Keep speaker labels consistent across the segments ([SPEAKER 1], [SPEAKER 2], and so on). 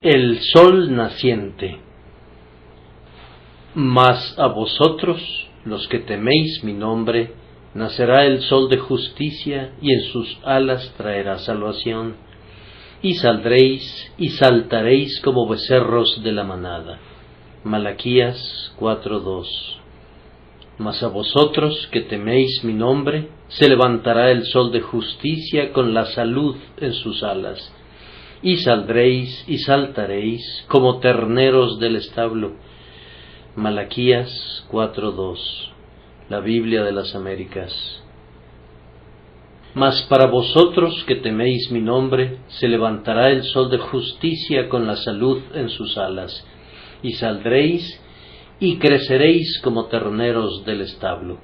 [SPEAKER 1] El sol naciente. Mas a vosotros, los que teméis mi nombre, nacerá el sol de justicia, y en sus alas traerá salvación. Y saldréis y saltaréis como becerros de la manada. Malaquías 4:2. Mas a vosotros que teméis mi nombre, se levantará el sol de justicia con la salud en sus alas. Y saldréis y saltaréis como terneros del establo. Malaquías 4:2. La Biblia de las Américas. Mas para vosotros que teméis mi nombre, se levantará el sol de justicia con la salud en sus alas. Y saldréis y creceréis como terneros del establo.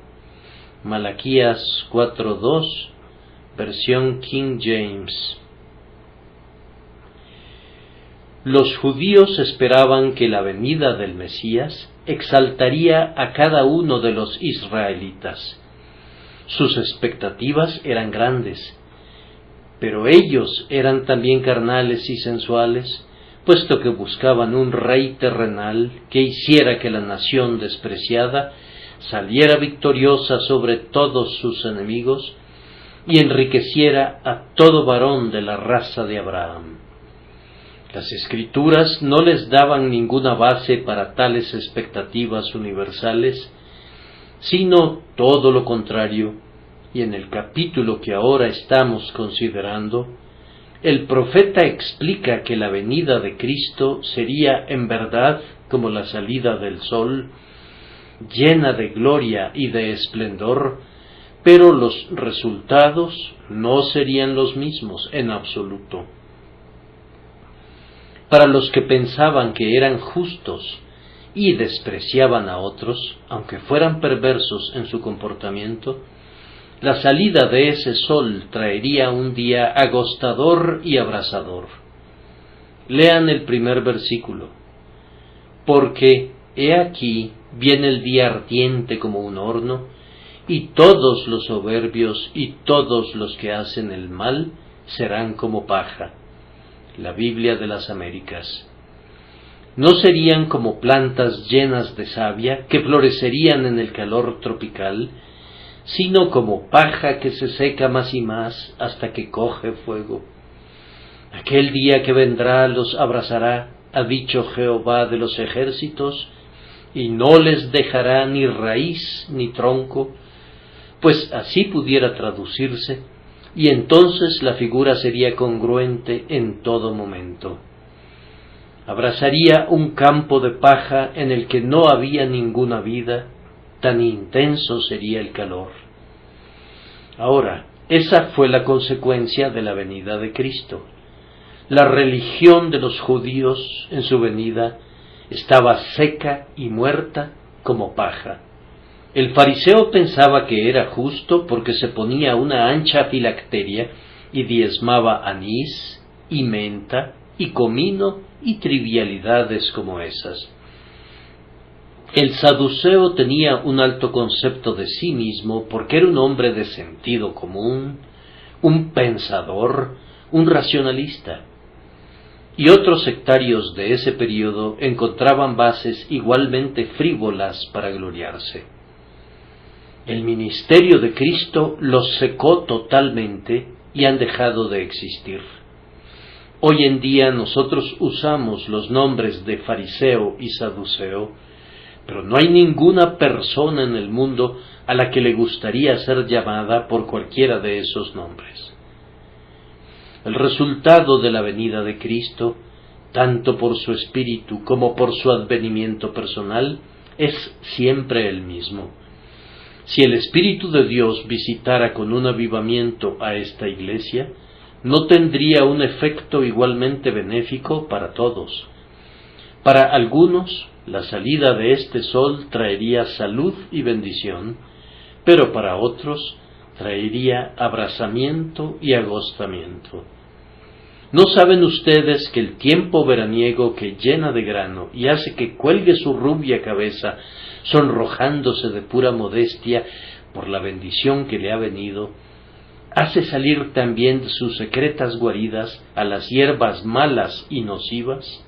[SPEAKER 1] Malaquías 4:2, versión King James. Los judíos esperaban que la venida del Mesías exaltaría a cada uno de los israelitas. Sus expectativas eran grandes, pero ellos eran también carnales y sensuales, puesto que buscaban un rey terrenal que hiciera que la nación despreciada saliera victoriosa sobre todos sus enemigos y enriqueciera a todo varón de la raza de Abraham. Las Escrituras no les daban ninguna base para tales expectativas universales, sino todo lo contrario, y en el capítulo que ahora estamos considerando, el profeta explica que la venida de Cristo sería en verdad como la salida del sol, llena de gloria y de esplendor, pero los resultados no serían los mismos en absoluto. Para los que pensaban que eran justos y despreciaban a otros, aunque fueran perversos en su comportamiento, la salida de ese sol traería un día agostador y abrasador. Lean el primer versículo. Porque, he aquí, viene el día ardiente como un horno, y todos los soberbios y todos los que hacen el mal serán como paja. La Biblia de las Américas. No serían como plantas llenas de savia que florecerían en el calor tropical, sino como paja que se seca más y más hasta que coge fuego. Aquel día que vendrá los abrazará, ha dicho Jehová de los ejércitos, y no les dejará ni raíz ni tronco, pues así pudiera traducirse, y entonces la figura sería congruente en todo momento. Abrazaría un campo de paja en el que no había ninguna vida, tan intenso sería el calor. Ahora, esa fue la consecuencia de la venida de Cristo. La religión de los judíos en su venida estaba seca y muerta como paja. El fariseo pensaba que era justo porque se ponía una ancha filacteria y diezmaba anís y menta y comino y trivialidades como esas. El saduceo tenía un alto concepto de sí mismo porque era un hombre de sentido común, un pensador, un racionalista. Y otros sectarios de ese período encontraban bases igualmente frívolas para gloriarse. El ministerio de Cristo los secó totalmente y han dejado de existir. Hoy en día nosotros usamos los nombres de fariseo y saduceo, pero no hay ninguna persona en el mundo a la que le gustaría ser llamada por cualquiera de esos nombres. El resultado de la venida de Cristo, tanto por su espíritu como por su advenimiento personal, es siempre el mismo. Si el Espíritu de Dios visitara con un avivamiento a esta iglesia, no tendría un efecto igualmente benéfico para todos. Para algunos, la salida de este sol traería salud y bendición, pero para otros traería abrasamiento y agostamiento. ¿No saben ustedes que el tiempo veraniego que llena de grano y hace que cuelgue su rubia cabeza, sonrojándose de pura modestia por la bendición que le ha venido, hace salir también de sus secretas guaridas a las hierbas malas y nocivas?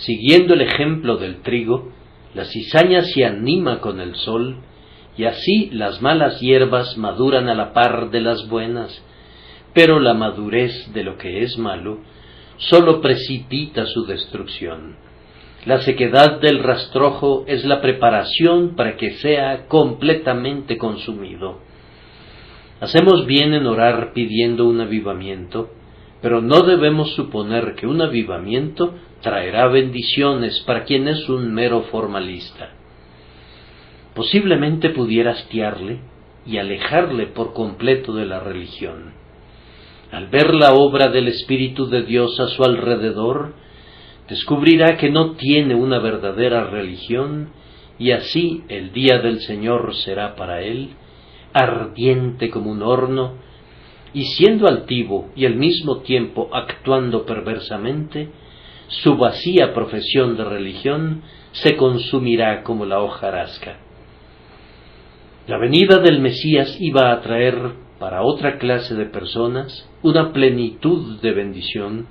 [SPEAKER 1] Siguiendo el ejemplo del trigo, la cizaña se anima con el sol, y así las malas hierbas maduran a la par de las buenas, pero la madurez de lo que es malo sólo precipita su destrucción. La sequedad del rastrojo es la preparación para que sea completamente consumido. Hacemos bien en orar pidiendo un avivamiento, pero no debemos suponer que un avivamiento traerá bendiciones para quien es un mero formalista. Posiblemente pudiera hastiarle y alejarle por completo de la religión. Al ver la obra del Espíritu de Dios a su alrededor, descubrirá que no tiene una verdadera religión, y así el día del Señor será para él ardiente como un horno, y siendo altivo y al mismo tiempo actuando perversamente, su vacía profesión de religión se consumirá como la hojarasca. La venida del Mesías iba a traer para otra clase de personas una plenitud de bendición,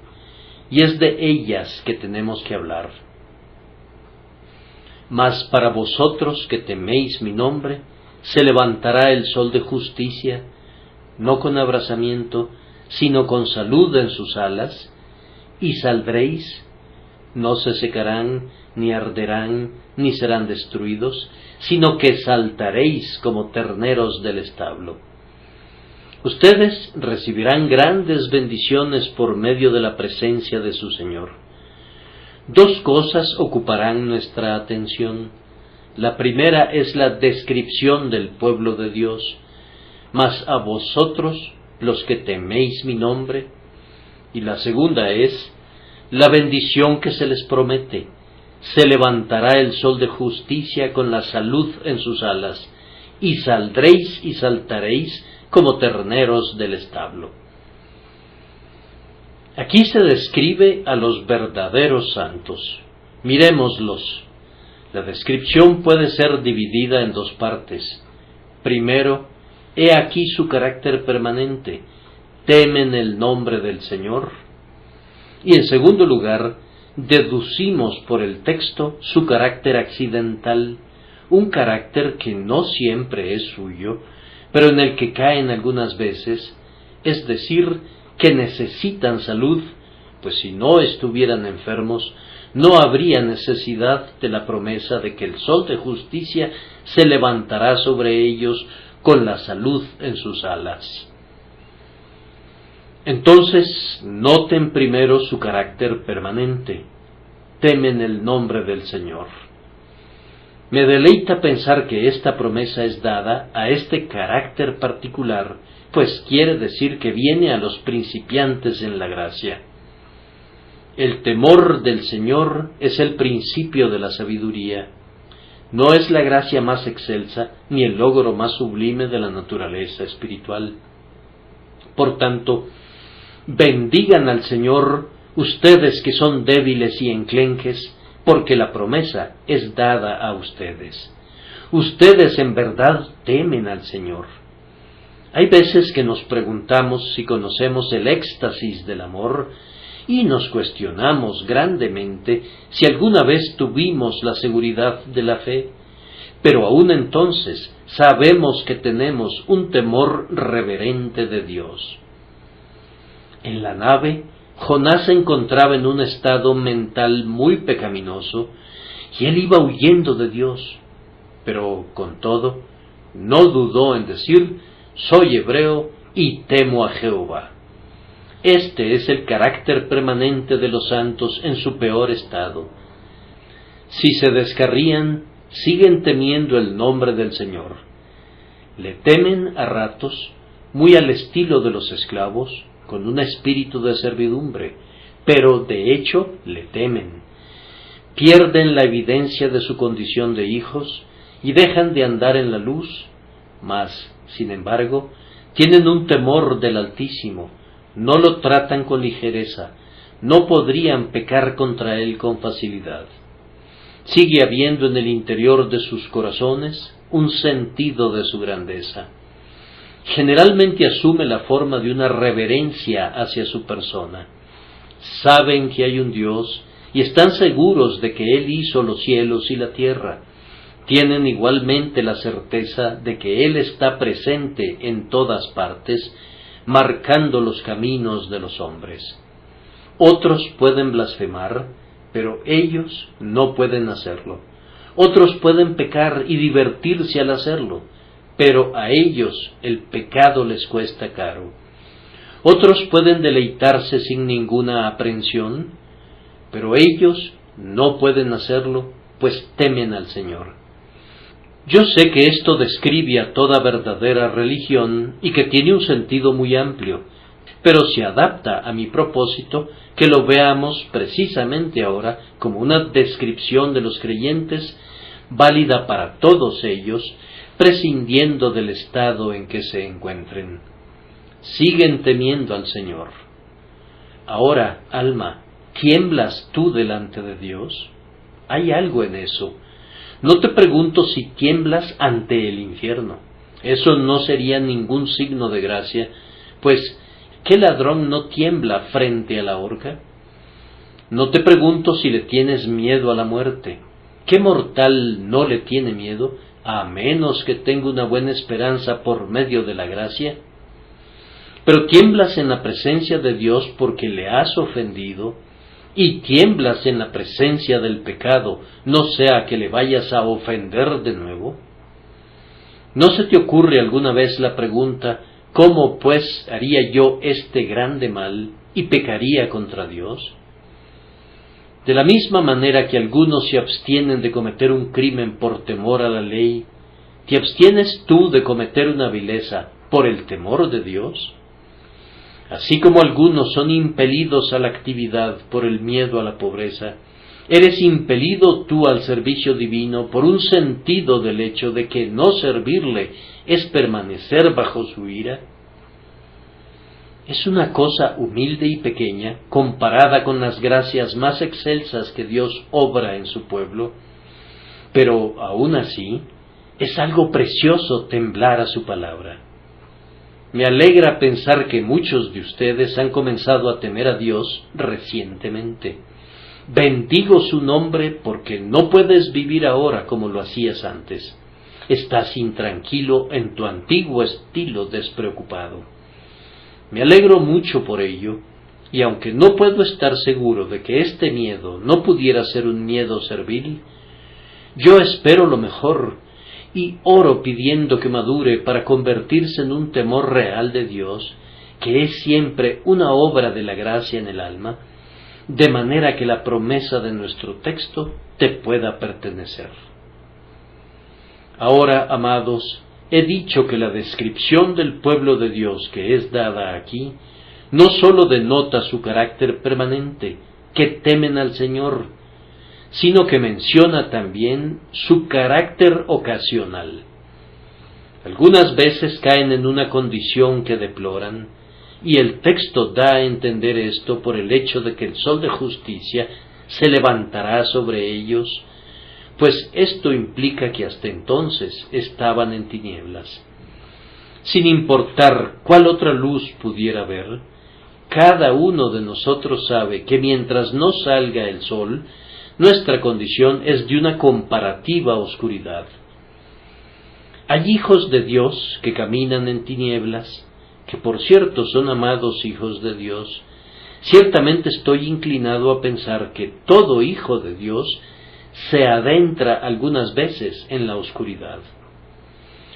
[SPEAKER 1] y es de ellas que tenemos que hablar. Mas para vosotros que teméis mi nombre, se levantará el sol de justicia, no con abrasamiento, sino con salud en sus alas, y saldréis, no se secarán, ni arderán, ni serán destruidos, sino que saltaréis como terneros del establo. Ustedes recibirán grandes bendiciones por medio de la presencia de su Señor. Dos cosas ocuparán nuestra atención. La primera es la descripción del pueblo de Dios, mas a vosotros, los que teméis mi nombre, y la segunda es la bendición que se les promete. Se levantará el sol de justicia con la salud en sus alas, y saldréis y saltaréis como terneros del establo. Aquí se describe a los verdaderos santos. Miremoslos. La descripción puede ser dividida en dos partes. Primero, he aquí su carácter permanente: temen el nombre del Señor. Y en segundo lugar, deducimos por el texto su carácter accidental, un carácter que no siempre es suyo, pero en el que caen algunas veces, es decir, que necesitan salud, pues si no estuvieran enfermos, no habría necesidad de la promesa de que el sol de justicia se levantará sobre ellos con la salud en sus alas. Entonces, noten primero su carácter permanente: temen el nombre del Señor. Me deleita pensar que esta promesa es dada a este carácter particular, pues quiere decir que viene a los principiantes en la gracia. El temor del Señor es el principio de la sabiduría. No es la gracia más excelsa, ni el logro más sublime de la naturaleza espiritual. Por tanto, bendigan al Señor ustedes que son débiles y enclenques, porque la promesa es dada a ustedes. Ustedes en verdad temen al Señor. Hay veces que nos preguntamos si conocemos el éxtasis del amor, y nos cuestionamos grandemente si alguna vez tuvimos la seguridad de la fe, pero aún entonces sabemos que tenemos un temor reverente de Dios. En la nave, Jonás se encontraba en un estado mental muy pecaminoso, y él iba huyendo de Dios, pero con todo, no dudó en decir: soy hebreo y temo a Jehová. Este es el carácter permanente de los santos en su peor estado. Si se descarrían, siguen temiendo el nombre del Señor. Le temen a ratos, muy al estilo de los esclavos, con un espíritu de servidumbre, pero de hecho le temen. Pierden la evidencia de su condición de hijos y dejan de andar en la luz, mas, sin embargo, tienen un temor del Altísimo, no lo tratan con ligereza, no podrían pecar contra él con facilidad. Sigue habiendo en el interior de sus corazones un sentido de su grandeza. Generalmente asume la forma de una reverencia hacia su persona. Saben que hay un Dios y están seguros de que Él hizo los cielos y la tierra. Tienen igualmente la certeza de que Él está presente en todas partes, marcando los caminos de los hombres. Otros pueden blasfemar, pero ellos no pueden hacerlo. Otros pueden pecar y divertirse al hacerlo, pero a ellos el pecado les cuesta caro. Otros pueden deleitarse sin ninguna aprensión, pero ellos no pueden hacerlo, pues temen al Señor. Yo sé que esto describe a toda verdadera religión y que tiene un sentido muy amplio, pero se adapta a mi propósito que lo veamos precisamente ahora como una descripción de los creyentes válida para todos ellos, prescindiendo del estado en que se encuentren. Siguen temiendo al Señor. Ahora, alma, ¿tiemblas tú delante de Dios? Hay algo en eso. No te pregunto si tiemblas ante el infierno. Eso no sería ningún signo de gracia, pues ¿qué ladrón no tiembla frente a la horca? No te pregunto si le tienes miedo a la muerte. ¿Qué mortal no le tiene miedo, a menos que tenga una buena esperanza por medio de la gracia? Pero tiemblas en la presencia de Dios porque le has ofendido, y tiemblas en la presencia del pecado, no sea que le vayas a ofender de nuevo. ¿No se te ocurre alguna vez la pregunta, ¿cómo pues haría yo este grande mal y pecaría contra Dios? De la misma manera que algunos se abstienen de cometer un crimen por temor a la ley, ¿te abstienes tú de cometer una vileza por el temor de Dios? Así como algunos son impelidos a la actividad por el miedo a la pobreza, ¿eres impelido tú al servicio divino por un sentido del hecho de que no servirle es permanecer bajo su ira? Es una cosa humilde y pequeña comparada con las gracias más excelsas que Dios obra en su pueblo, pero aún así es algo precioso temblar a su palabra. Me alegra pensar que muchos de ustedes han comenzado a temer a Dios recientemente. Bendigo su nombre porque no puedes vivir ahora como lo hacías antes. Estás intranquilo en tu antiguo estilo despreocupado. Me alegro mucho por ello, y aunque no puedo estar seguro de que este miedo no pudiera ser un miedo servil, yo espero lo mejor y oro pidiendo que madure para convertirse en un temor real de Dios, que es siempre una obra de la gracia en el alma, de manera que la promesa de nuestro texto te pueda pertenecer. Ahora, amados, he dicho que la descripción del pueblo de Dios que es dada aquí no sólo denota su carácter permanente, que temen al Señor, sino que menciona también su carácter ocasional. Algunas veces caen en una condición que deploran, y el texto da a entender esto por el hecho de que el sol de justicia se levantará sobre ellos, pues esto implica que hasta entonces estaban en tinieblas. Sin importar cuál otra luz pudiera haber, cada uno de nosotros sabe que mientras no salga el sol, nuestra condición es de una comparativa oscuridad. Hay hijos de Dios que caminan en tinieblas, que por cierto son amados hijos de Dios. Ciertamente estoy inclinado a pensar que todo hijo de Dios se adentra algunas veces en la oscuridad.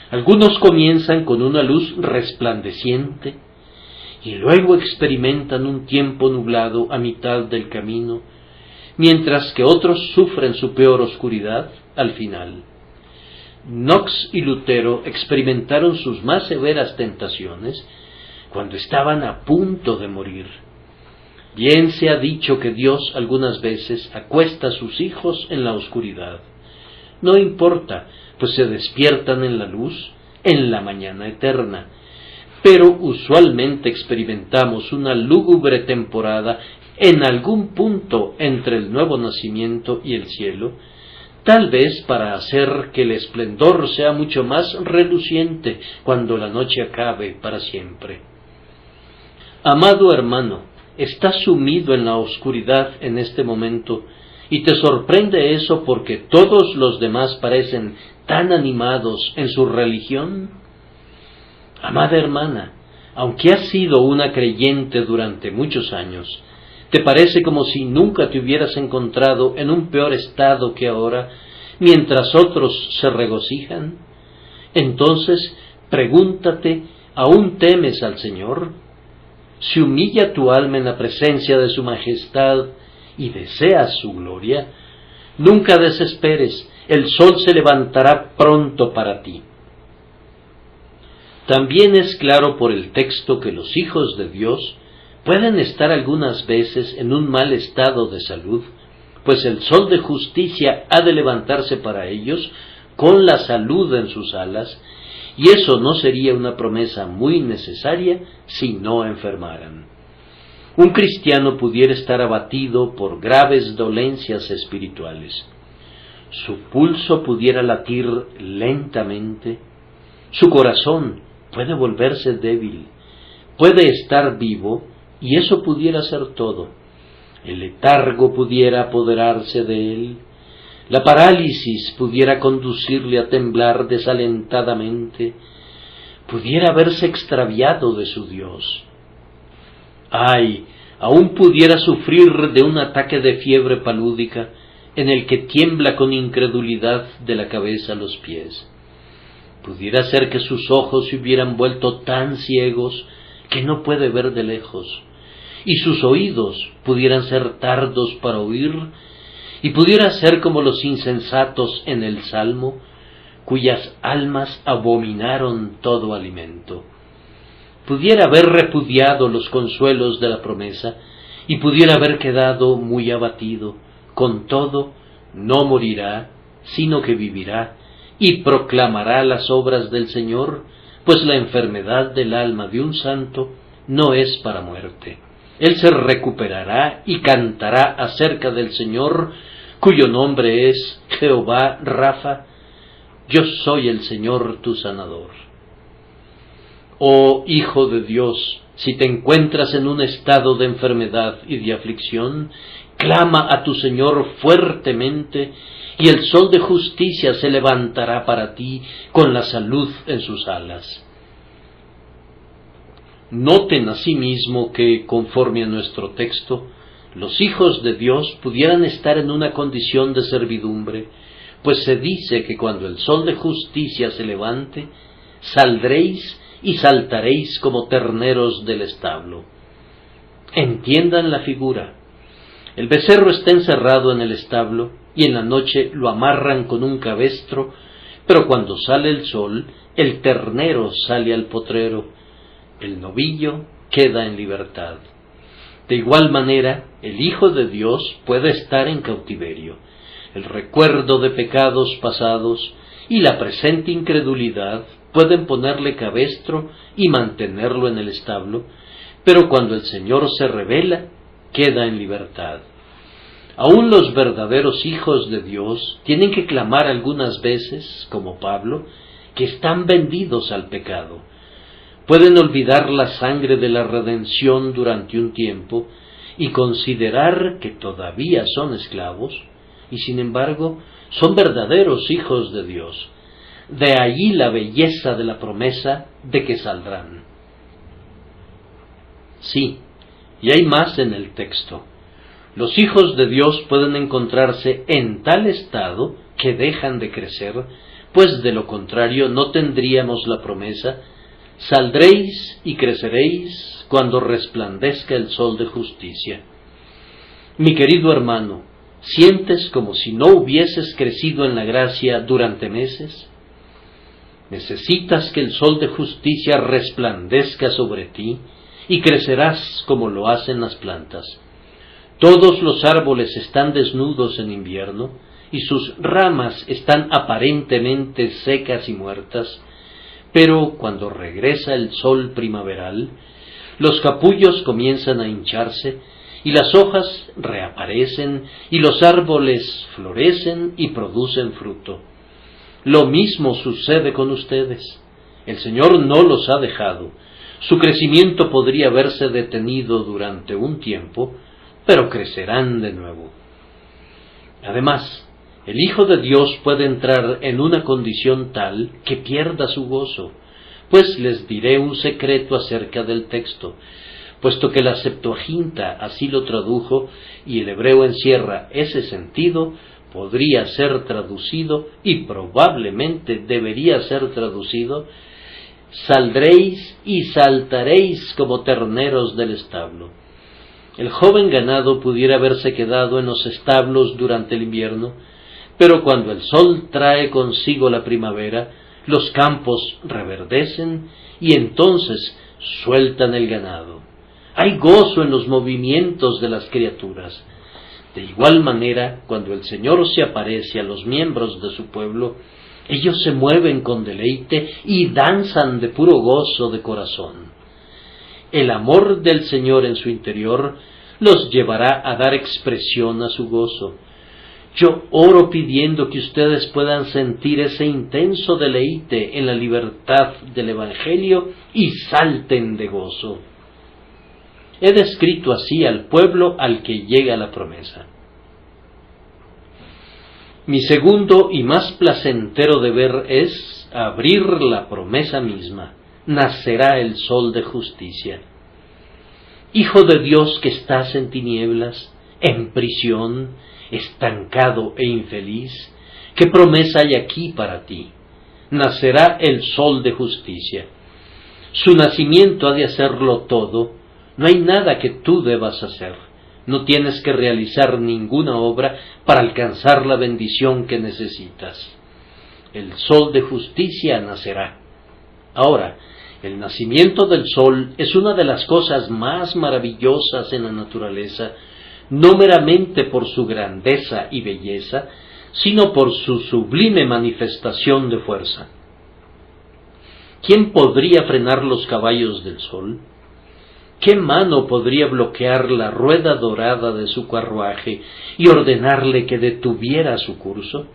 [SPEAKER 1] Algunos comienzan con una luz resplandeciente y luego experimentan un tiempo nublado a mitad del camino, mientras que otros sufren su peor oscuridad al final. Knox y Lutero experimentaron sus más severas tentaciones cuando estaban a punto de morir. Bien se ha dicho que Dios algunas veces acuesta a sus hijos en la oscuridad. No importa, pues se despiertan en la luz, en la mañana eterna. Pero usualmente experimentamos una lúgubre temporada en algún punto entre el nuevo nacimiento y el cielo, tal vez para hacer que el esplendor sea mucho más reluciente cuando la noche acabe para siempre. Amado hermano, estás sumido en la oscuridad en este momento y te sorprende eso porque todos los demás parecen tan animados en su religión. Amada hermana, aunque has sido una creyente durante muchos años, ¿te parece como si nunca te hubieras encontrado en un peor estado que ahora, mientras otros se regocijan? Entonces, pregúntate, ¿aún temes al Señor? Si humilla tu alma en la presencia de su majestad y deseas su gloria, nunca desesperes, el sol se levantará pronto para ti. También es claro por el texto que los hijos de Dios pueden estar algunas veces en un mal estado de salud, pues el sol de justicia ha de levantarse para ellos con la salud en sus alas, y eso no sería una promesa muy necesaria si no enfermaran. Un cristiano pudiera estar abatido por graves dolencias espirituales. Su pulso pudiera latir lentamente, su corazón puede volverse débil, puede estar vivo, y eso pudiera ser todo. El letargo pudiera apoderarse de él, la parálisis pudiera conducirle a temblar desalentadamente, pudiera haberse extraviado de su Dios. ¡Ay! Aún pudiera sufrir de un ataque de fiebre palúdica en el que tiembla con incredulidad de la cabeza a los pies. Pudiera ser que sus ojos se hubieran vuelto tan ciegos que no puede ver de lejos, y sus oídos pudieran ser tardos para oír, y pudiera ser como los insensatos en el Salmo, cuyas almas abominaron todo alimento. Pudiera haber repudiado los consuelos de la promesa, y pudiera haber quedado muy abatido. Con todo, no morirá, sino que vivirá, y proclamará las obras del Señor, pues la enfermedad del alma de un santo no es para muerte. Él se recuperará y cantará acerca del Señor, cuyo nombre es Jehová Rafa. Yo soy el Señor tu sanador. Oh Hijo de Dios, si te encuentras en un estado de enfermedad y de aflicción, clama a tu Señor fuertemente, y el sol de justicia se levantará para ti con la salud en sus alas. Noten asimismo que, conforme a nuestro texto, los hijos de Dios pudieran estar en una condición de servidumbre, pues se dice que cuando el sol de justicia se levante, saldréis y saltaréis como terneros del establo. Entiendan la figura. El becerro está encerrado en el establo, y en la noche lo amarran con un cabestro, pero cuando sale el sol, el ternero sale al potrero, el novillo queda en libertad. De igual manera, el Hijo de Dios puede estar en cautiverio. El recuerdo de pecados pasados y la presente incredulidad pueden ponerle cabestro y mantenerlo en el establo, pero cuando el Señor se revela, queda en libertad. Aún los verdaderos hijos de Dios tienen que clamar algunas veces, como Pablo, que están vendidos al pecado. Pueden olvidar la sangre de la redención durante un tiempo y considerar que todavía son esclavos, y sin embargo son verdaderos hijos de Dios. De allí la belleza de la promesa de que saldrán. Sí, y hay más en el texto. Los hijos de Dios pueden encontrarse en tal estado que dejan de crecer, pues de lo contrario no tendríamos la promesa: saldréis y creceréis cuando resplandezca el sol de justicia. Mi querido hermano, ¿sientes como si no hubieses crecido en la gracia durante meses? Necesitas que el sol de justicia resplandezca sobre ti y crecerás como lo hacen las plantas. Todos los árboles están desnudos en invierno y sus ramas están aparentemente secas y muertas, pero cuando regresa el sol primaveral, los capullos comienzan a hincharse y las hojas reaparecen y los árboles florecen y producen fruto. Lo mismo sucede con ustedes. El Señor no los ha dejado. Su crecimiento podría verse detenido durante un tiempo, pero crecerán de nuevo. Además, el Hijo de Dios puede entrar en una condición tal que pierda su gozo, pues les diré un secreto acerca del texto, puesto que la Septuaginta así lo tradujo y el hebreo encierra ese sentido, podría ser traducido y probablemente debería ser traducido: saldréis y saltaréis como terneros del establo. El joven ganado pudiera haberse quedado en los establos durante el invierno, pero cuando el sol trae consigo la primavera, los campos reverdecen y entonces sueltan el ganado. Hay gozo en los movimientos de las criaturas. De igual manera, cuando el Señor se aparece a los miembros de su pueblo, ellos se mueven con deleite y danzan de puro gozo de corazón. El amor del Señor en su interior los llevará a dar expresión a su gozo. Yo oro pidiendo que ustedes puedan sentir ese intenso deleite en la libertad del Evangelio y salten de gozo. He descrito así al pueblo al que llega la promesa. Mi segundo y más placentero deber es abrir la promesa misma. Nacerá el sol de justicia. Hijo de Dios que estás en tinieblas, en prisión, estancado e infeliz, ¿qué promesa hay aquí para ti? Nacerá el sol de justicia. Su nacimiento ha de hacerlo todo. No hay nada que tú debas hacer. No tienes que realizar ninguna obra para alcanzar la bendición que necesitas. El sol de justicia nacerá. Ahora, el nacimiento del sol es una de las cosas más maravillosas en la naturaleza, no meramente por su grandeza y belleza, sino por su sublime manifestación de fuerza. ¿Quién podría frenar los caballos del sol? ¿Qué mano podría bloquear la rueda dorada de su carruaje y ordenarle que detuviera su curso?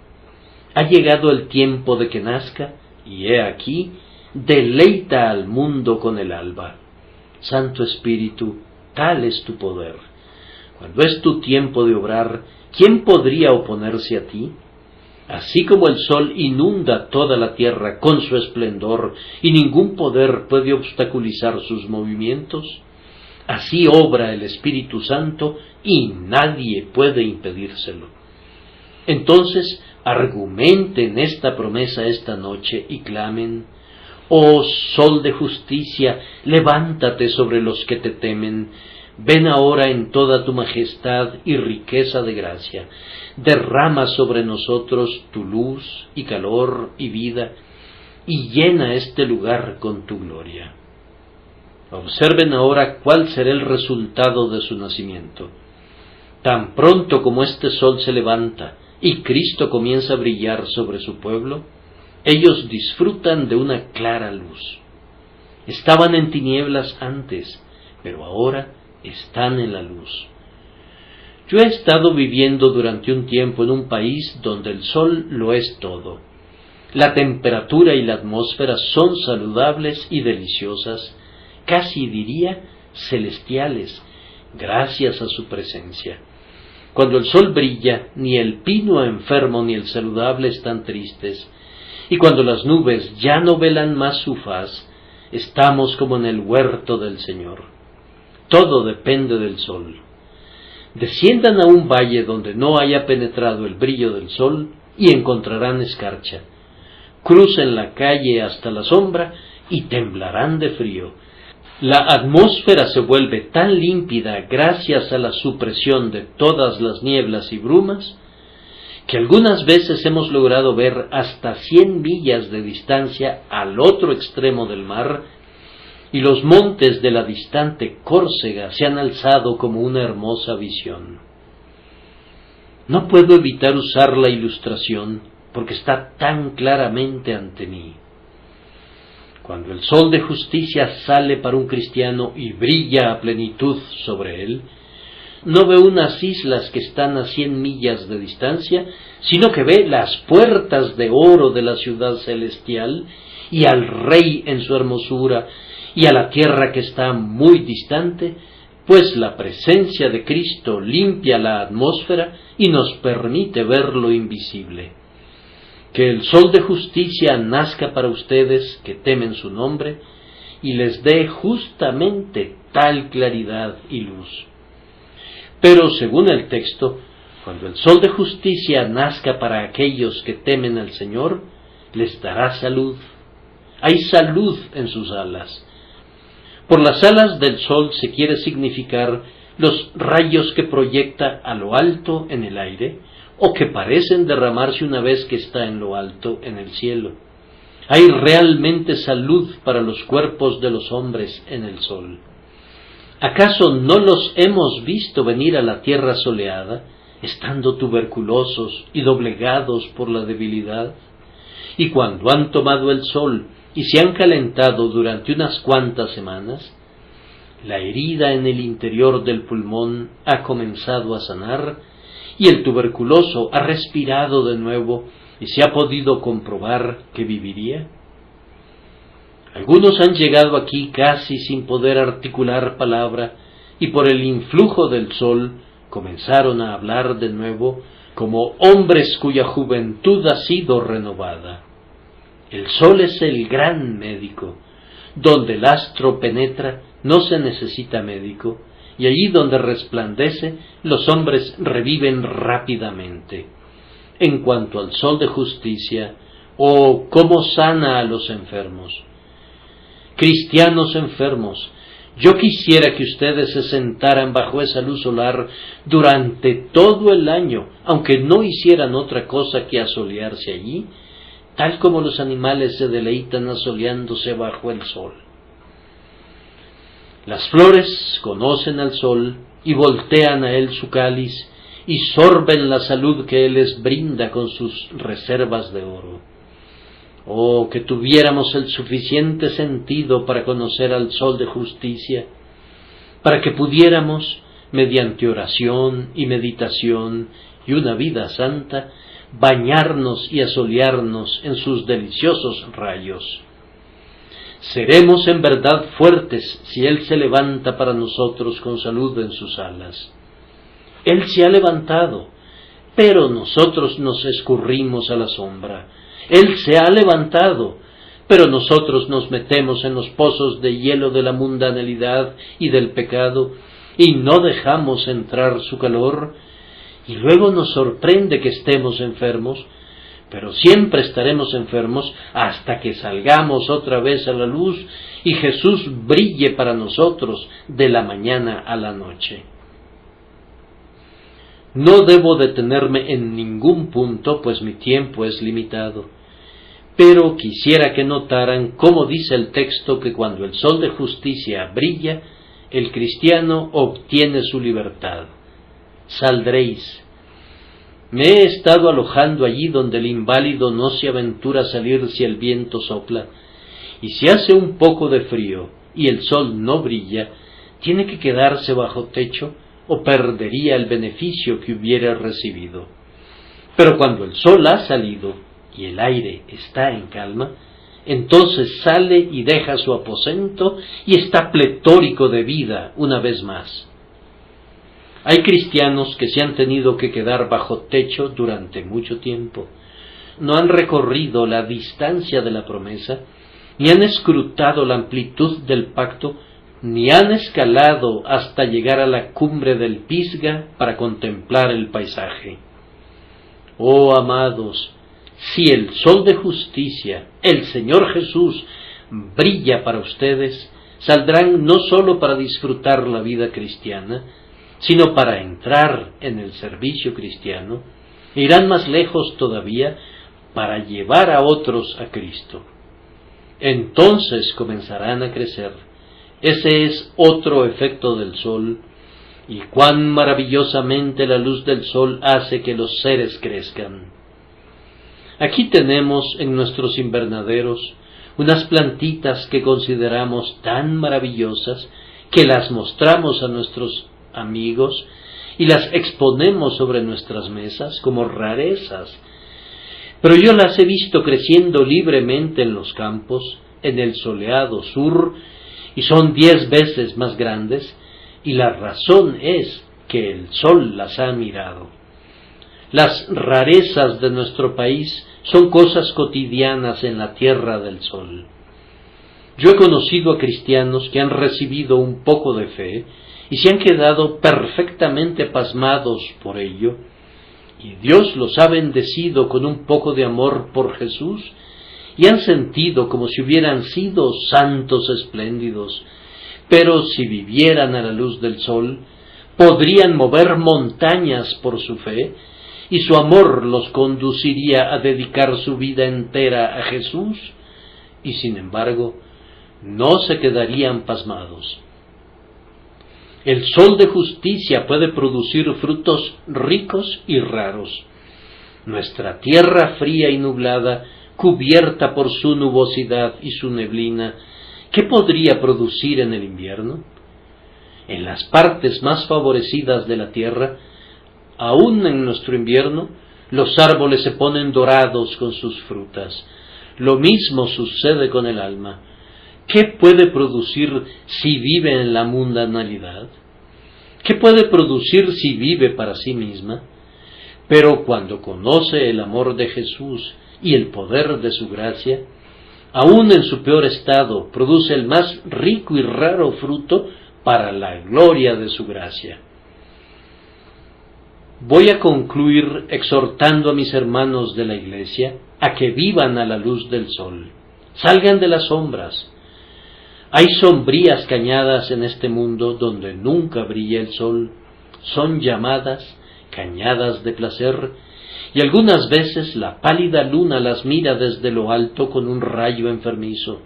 [SPEAKER 1] Ha llegado el tiempo de que nazca, y he aquí, deleita al mundo con el alba. Santo Espíritu, tal es tu poder. Cuando es tu tiempo de obrar, ¿quién podría oponerse a ti? Así como el sol inunda toda la tierra con su esplendor y ningún poder puede obstaculizar sus movimientos, así obra el Espíritu Santo y nadie puede impedírselo. Entonces, argumenten esta promesa esta noche y clamen: oh sol de justicia, levántate sobre los que te temen. Ven ahora en toda tu majestad y riqueza de gracia. Derrama sobre nosotros tu luz y calor y vida, y llena este lugar con tu gloria. Observen ahora cuál será el resultado de su nacimiento. Tan pronto como este sol se levanta y Cristo comienza a brillar sobre su pueblo, ellos disfrutan de una clara luz. Estaban en tinieblas antes, pero ahora están en la luz. Yo he estado viviendo durante un tiempo en un país donde el sol lo es todo. La temperatura y la atmósfera son saludables y deliciosas, casi diría celestiales, gracias a su presencia. Cuando el sol brilla, ni el pino enfermo ni el saludable están tristes, y cuando las nubes ya no velan más su faz, estamos como en el huerto del Señor. Todo depende del sol. Desciendan a un valle donde no haya penetrado el brillo del sol y encontrarán escarcha. Crucen la calle hasta la sombra y temblarán de frío. La atmósfera se vuelve tan límpida gracias a la supresión de todas las nieblas y brumas, que algunas veces hemos logrado ver hasta 100 millas de distancia al otro extremo del mar, y los montes de la distante Córcega se han alzado como una hermosa visión. No puedo evitar usar la ilustración porque está tan claramente ante mí. Cuando el sol de justicia sale para un cristiano y brilla a plenitud sobre él, no ve unas islas que están a 100 millas de distancia, sino que ve las puertas de oro de la ciudad celestial y al Rey en su hermosura, y a la tierra que está muy distante, pues la presencia de Cristo limpia la atmósfera y nos permite ver lo invisible. Que el sol de justicia nazca para ustedes que temen su nombre y les dé justamente tal claridad y luz. Pero según el texto, cuando el sol de justicia nazca para aquellos que temen al Señor, les dará salud. Hay salud en sus alas. Por las alas del sol se quiere significar los rayos que proyecta a lo alto en el aire, o que parecen derramarse una vez que está en lo alto en el cielo. Hay realmente salud para los cuerpos de los hombres en el sol. ¿Acaso no los hemos visto venir a la tierra soleada, estando tuberculosos y doblegados por la debilidad? Y cuando han tomado el sol y se han calentado durante unas cuantas semanas, la herida en el interior del pulmón ha comenzado a sanar y el tuberculoso ha respirado de nuevo y se ha podido comprobar que viviría. Algunos han llegado aquí casi sin poder articular palabra y por el influjo del sol comenzaron a hablar de nuevo como hombres cuya juventud ha sido renovada. El sol es el gran médico. Donde el astro penetra no se necesita médico, y allí donde resplandece los hombres reviven rápidamente. En cuanto al sol de justicia, oh, cómo sana a los enfermos. Cristianos enfermos, yo quisiera que ustedes se sentaran bajo esa luz solar durante todo el año, aunque no hicieran otra cosa que asolearse allí, tal como los animales se deleitan asoleándose bajo el sol. Las flores conocen al sol y voltean a él su cáliz y sorben la salud que él les brinda con sus reservas de oro. Oh, que tuviéramos el suficiente sentido para conocer al sol de justicia, para que pudiéramos, mediante oración y meditación y una vida santa, bañarnos y asolearnos en sus deliciosos rayos. Seremos en verdad fuertes si Él se levanta para nosotros con salud en sus alas. Él se ha levantado, pero nosotros nos escurrimos a la sombra. Él se ha levantado, pero nosotros nos metemos en los pozos de hielo de la mundanalidad y del pecado, y no dejamos entrar su calor, y luego nos sorprende que estemos enfermos, pero siempre estaremos enfermos hasta que salgamos otra vez a la luz y Jesús brille para nosotros de la mañana a la noche. No debo detenerme en ningún punto, pues mi tiempo es limitado, pero quisiera que notaran cómo dice el texto que cuando el sol de justicia brilla, el cristiano obtiene su libertad. Saldréis. Me he estado alojando allí donde el inválido no se aventura a salir si el viento sopla, y si hace un poco de frío y el sol no brilla, tiene que quedarse bajo techo o perdería el beneficio que hubiera recibido. Pero cuando el sol ha salido y el aire está en calma, entonces sale y deja su aposento y está pletórico de vida una vez más. Hay cristianos que se han tenido que quedar bajo techo durante mucho tiempo. No han recorrido la distancia de la promesa, ni han escrutado la amplitud del pacto, ni han escalado hasta llegar a la cumbre del Pisga para contemplar el paisaje. Oh amados, si el sol de justicia, el Señor Jesús, brilla para ustedes, saldrán no sólo para disfrutar la vida cristiana, sino para entrar en el servicio cristiano, e irán más lejos todavía para llevar a otros a Cristo. Entonces comenzarán a crecer. Ese es otro efecto del sol, y cuán maravillosamente la luz del sol hace que los seres crezcan. Aquí tenemos en nuestros invernaderos unas plantitas que consideramos tan maravillosas que las mostramos a nuestros amigos y las exponemos sobre nuestras mesas como rarezas. Pero yo las he visto creciendo libremente en los campos, en el soleado sur, y son 10 veces más grandes, y la razón es que el sol las ha mirado. Las rarezas de nuestro país son cosas cotidianas en la tierra del sol. Yo he conocido a cristianos que han recibido un poco de fe y se han quedado perfectamente pasmados por ello, y Dios los ha bendecido con un poco de amor por Jesús, y han sentido como si hubieran sido santos espléndidos, pero si vivieran a la luz del sol, podrían mover montañas por su fe, y su amor los conduciría a dedicar su vida entera a Jesús, y sin embargo, no se quedarían pasmados. El sol de justicia puede producir frutos ricos y raros. Nuestra tierra fría y nublada, cubierta por su nubosidad y su neblina, ¿qué podría producir en el invierno? En las partes más favorecidas de la tierra, aún en nuestro invierno, los árboles se ponen dorados con sus frutas. Lo mismo sucede con el alma. ¿Qué puede producir si vive en la mundanalidad? ¿Qué puede producir si vive para sí misma? Pero cuando conoce el amor de Jesús y el poder de su gracia, aún en su peor estado, produce el más rico y raro fruto para la gloria de su gracia. Voy a concluir exhortando a mis hermanos de la Iglesia a que vivan a la luz del sol. Salgan de las sombras. Hay sombrías cañadas en este mundo donde nunca brilla el sol. Son llamadas cañadas de placer, y algunas veces la pálida luna las mira desde lo alto con un rayo enfermizo.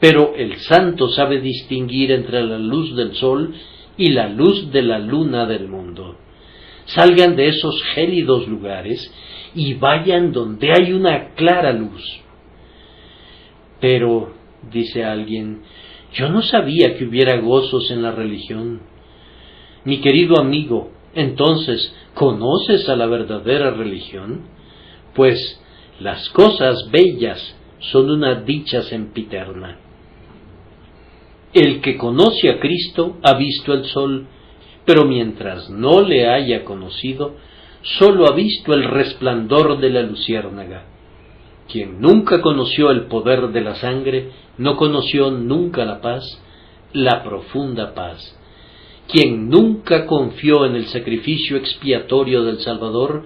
[SPEAKER 1] Pero el santo sabe distinguir entre la luz del sol y la luz de la luna del mundo. Salgan de esos gélidos lugares y vayan donde hay una clara luz. Pero, dice alguien, yo no sabía que hubiera gozos en la religión. Mi querido amigo, entonces, ¿conoces a la verdadera religión? Pues las cosas bellas son una dicha sempiterna. El que conoce a Cristo ha visto el sol, pero mientras no le haya conocido, sólo ha visto el resplandor de la luciérnaga. Quien nunca conoció el poder de la sangre, no conoció nunca la paz, la profunda paz. Quien nunca confió en el sacrificio expiatorio del Salvador,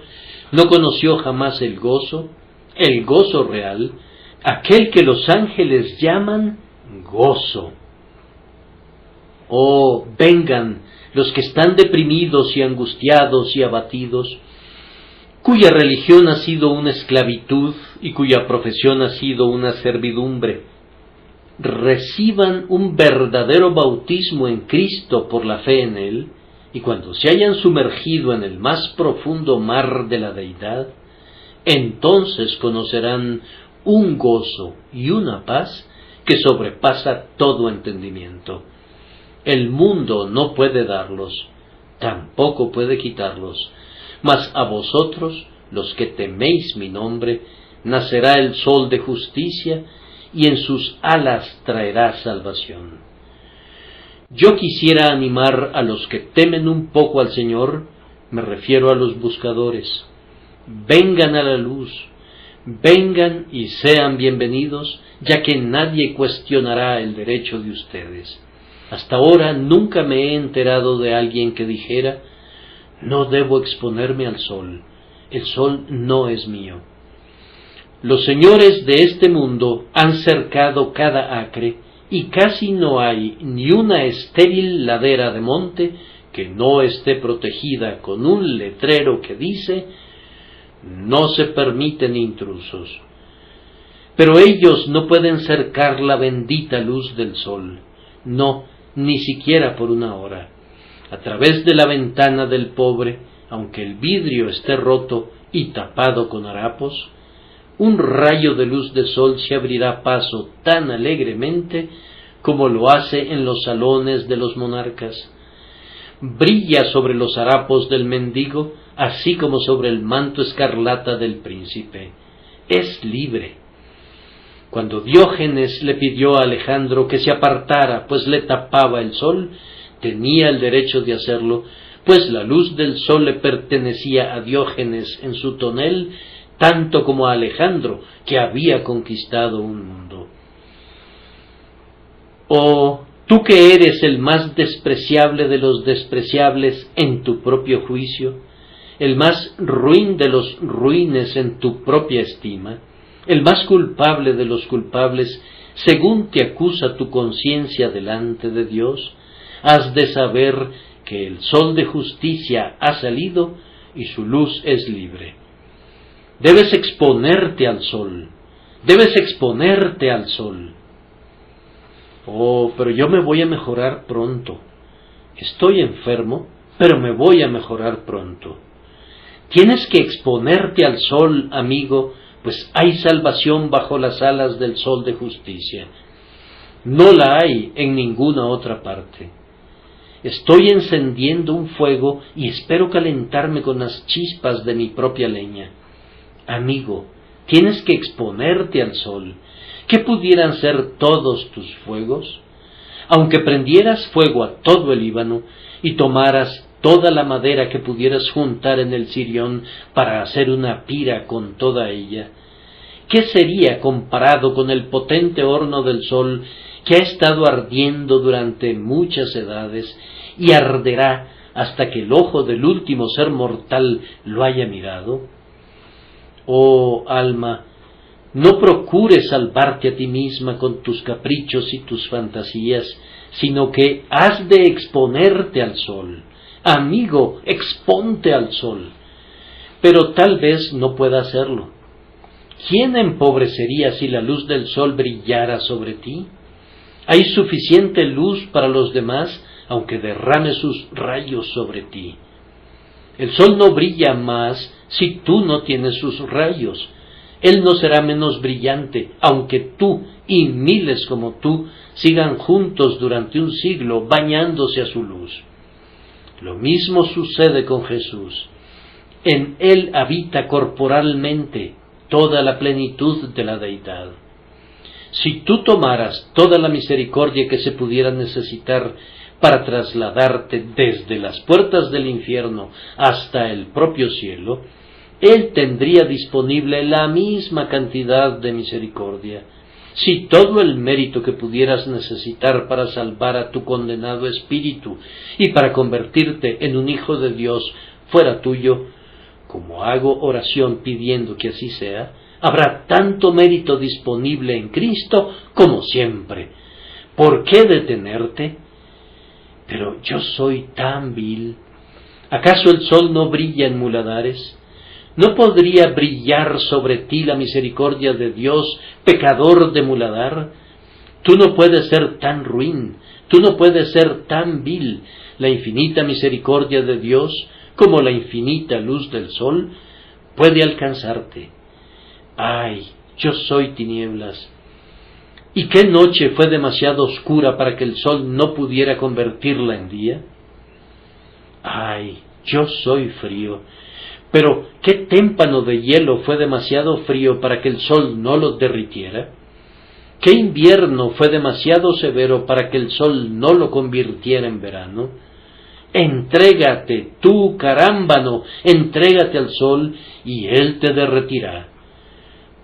[SPEAKER 1] no conoció jamás el gozo real, aquel que los ángeles llaman gozo. Oh, vengan los que están deprimidos y angustiados y abatidos, cuya religión ha sido una esclavitud y cuya profesión ha sido una servidumbre. Reciban un verdadero bautismo en Cristo por la fe en Él, y cuando se hayan sumergido en el más profundo mar de la deidad, entonces conocerán un gozo y una paz que sobrepasa todo entendimiento. El mundo no puede darlos, tampoco puede quitarlos, mas a vosotros, los que teméis mi nombre, nacerá el sol de justicia, y en sus alas traerá salvación. Yo quisiera animar a los que temen un poco al Señor, me refiero a los buscadores. Vengan a la luz, vengan y sean bienvenidos, ya que nadie cuestionará el derecho de ustedes. Hasta ahora nunca me he enterado de alguien que dijera, no debo exponerme al sol, el sol no es mío. Los señores de este mundo han cercado cada acre, y casi no hay ni una estéril ladera de monte que no esté protegida con un letrero que dice, no se permiten intrusos. Pero ellos no pueden cercar la bendita luz del sol, no, ni siquiera por una hora. A través de la ventana del pobre, aunque el vidrio esté roto y tapado con harapos, un rayo de luz de sol se abrirá paso tan alegremente como lo hace en los salones de los monarcas. Brilla sobre los harapos del mendigo, así como sobre el manto escarlata del príncipe. Es libre. Cuando Diógenes le pidió a Alejandro que se apartara, pues le tapaba el sol, tenía el derecho de hacerlo, pues la luz del sol le pertenecía a Diógenes en su tonel, tanto como a Alejandro, que había conquistado un mundo. Oh, tú que eres el más despreciable de los despreciables en tu propio juicio, el más ruin de los ruines en tu propia estima, el más culpable de los culpables, según te acusa tu conciencia delante de Dios, has de saber que el sol de justicia ha salido y su luz es libre. Debes exponerte al sol, debes exponerte al sol. Oh, pero yo me voy a mejorar pronto. Estoy enfermo, pero me voy a mejorar pronto. Tienes que exponerte al sol, amigo, pues hay salvación bajo las alas del sol de justicia. No la hay en ninguna otra parte. Estoy encendiendo un fuego y espero calentarme con las chispas de mi propia leña. Amigo, tienes que exponerte al sol. ¿Qué pudieran ser todos tus fuegos? Aunque prendieras fuego a todo el Líbano y tomaras toda la madera que pudieras juntar en el Sirión para hacer una pira con toda ella, ¿qué sería comparado con el potente horno del sol que ha estado ardiendo durante muchas edades y arderá hasta que el ojo del último ser mortal lo haya mirado? Oh alma, no procures salvarte a ti misma con tus caprichos y tus fantasías, sino que has de exponerte al sol. Amigo, exponte al sol. Pero tal vez no pueda hacerlo. ¿Quién empobrecería si la luz del sol brillara sobre ti? Hay suficiente luz para los demás, aunque derrame sus rayos sobre ti. El sol no brilla más si tú no tienes sus rayos. Él no será menos brillante, aunque tú y miles como tú sigan juntos durante un siglo bañándose a su luz. Lo mismo sucede con Jesús. En Él habita corporalmente toda la plenitud de la deidad. Si tú tomaras toda la misericordia que se pudiera necesitar para trasladarte desde las puertas del infierno hasta el propio cielo, Él tendría disponible la misma cantidad de misericordia. Si todo el mérito que pudieras necesitar para salvar a tu condenado espíritu y para convertirte en un hijo de Dios fuera tuyo, como hago oración pidiendo que así sea, habrá tanto mérito disponible en Cristo como siempre. ¿Por qué detenerte? Pero yo soy tan vil. ¿Acaso el sol no brilla en muladares? ¿No podría brillar sobre ti la misericordia de Dios, pecador de muladar? Tú no puedes ser tan ruin, tú no puedes ser tan vil. La infinita misericordia de Dios, como la infinita luz del sol, puede alcanzarte. ¡Ay, yo soy tinieblas! ¿Y qué noche fue demasiado oscura para que el sol no pudiera convertirla en día? ¡Ay, yo soy frío! Pero ¿qué témpano de hielo fue demasiado frío para que el sol no lo derritiera? ¿Qué invierno fue demasiado severo para que el sol no lo convirtiera en verano? Entrégate, tú carámbano, entrégate al sol y él te derretirá.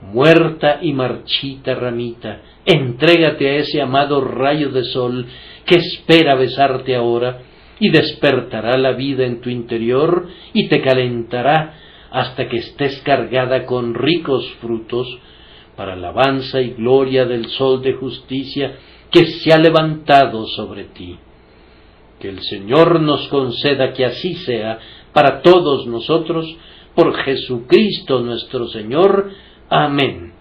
[SPEAKER 1] Muerta y marchita ramita, entrégate a ese amado rayo de sol que espera besarte ahora, y despertará la vida en tu interior y te calentará hasta que estés cargada con ricos frutos para alabanza y gloria del sol de justicia que se ha levantado sobre ti. Que el Señor nos conceda que así sea para todos nosotros, por Jesucristo nuestro Señor. Amén.